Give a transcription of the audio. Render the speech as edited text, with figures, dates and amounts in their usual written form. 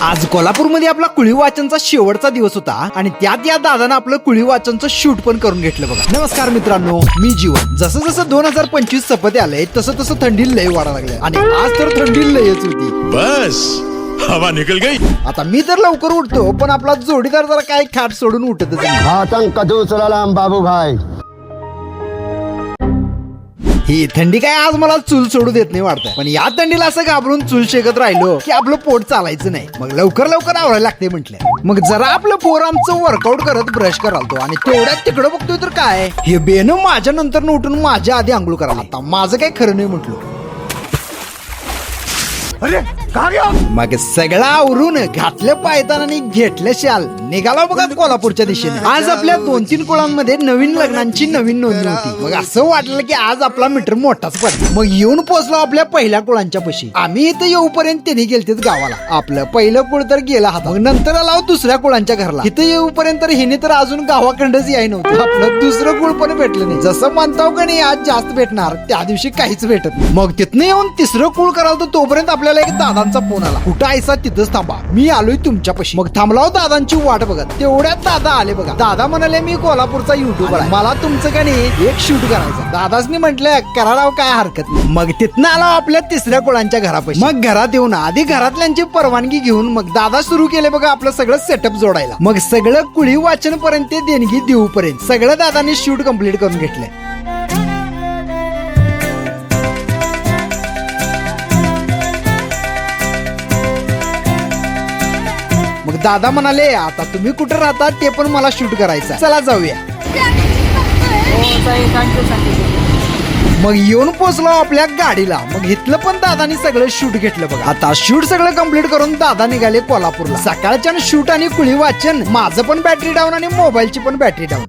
आज कोल्हापूरमध्ये आपला कुळी वाचनचा शेवटचा दिवस होता आणि त्यात या दादानं आपलं कुळी वाचनचं शूट पण करून घेतलं बघा. नमस्कार मित्रांनो, मी जीवन. जसं जसं 2025 सपत आलंय तसं तसं थंडी लय वाढा लागली आणि आज तर थंडी लयच होती. बस हवा निकल गई. आता मी तर लवकर उठतो पण आपला जोडीदार जरा काय खाट सोडून उठतच नाही. आतंक दूसरा बाबू भाई. ही थंडी काय आज मला चूल सोडू देत नाही वाटतं. पण या थंडीला असं घाबरून चूल शेकत राहिलो की आपलं पोट चालायचं नाही. मग लवकर लवकर आवरायला लागते म्हटलं. मग जरा आपलं पोर आमचं वर्कआउट करत ब्रश करालतो आणि तेवढ्यात तिकडं बघतोय तर काय हे बेन माझ्या नंतर उठून माझ्या आधी आंघोळ करायला. आता माझं काय खरं नाही म्हटलो. अरे मग सगळं आवरून घातलं पायतान आणि घेतलं शाल निघाला बघा कोल्हापूरच्या दिशेने. आज आपल्या 2-3 कुळांमध्ये नवीन लग्नांची नवीन नोंदणी होती. मग असं वाटलं की आज आपला मीटर मोठाच पडला. मग येऊन पोहोचलो आपल्या पहिल्या कुळांच्या पशी. आम्ही इथं येऊपर्यंत त्यांनी गेलतेच गावाला. आपलं पहिलं कुळ तर गेला हातात. मग नंतर आला दुसऱ्या कुळांच्या घरला. इथं येऊपर्यंत हिने तर अजून गावाखंडच याय नव्हतं. आपलं दुसरं कुळ पण भेटलं नाही. जसं म्हणताव का नाही आज जास्त भेटणार त्या दिवशी काहीच भेटत नाही. मग तिथनं येऊन तिसरं कुळ कराल तर तोपर्यंत आपल्याला एक दादांचा फोन आला. कुठं आयसा तिथंच थांबा, मी आलोय तुमच्यापाशी. मग थांबलाव दादांची वाट बघत. तेवढ्यात दादा आले बघा. दादा म्हणाले मी कोल्हापूरचा युट्यूबर आहे, मला तुमचं का नाही एक शूट करायचं. दादासनी म्हटलं करायला काय हरकत नाही. मग तिथनं आला आपल्या तिसऱ्या कुळांच्या घरापाशी. मग घरात येऊन आधी घरातल्यांची परवानगी घेऊन मग दादा सुरू केले बघा आपलं सगळं सेटअप जोडायला. मग सगळं कुळी वाचन पर्यंत देणगी देऊपर्यंत सगळं दादांनी शूट कम्प्लीट करून घेतलंय. मग दादा म्हणाले आता तुम्ही कुठे राहता ते पण मला शूट करायचं, चला जाऊया. मग येऊन पोहोचलो आपल्या गाडीला. मग इथलं पण दादानी सगळं शूट घेतलं बघा. आता शूट सगळं कम्प्लीट करून दादा निघाले कोल्हापूरला. सकाळच्या शूट आणि कुळी वाचन, माझं पण बॅटरी डाऊन आणि मोबाईलची पण बॅटरी डाऊन.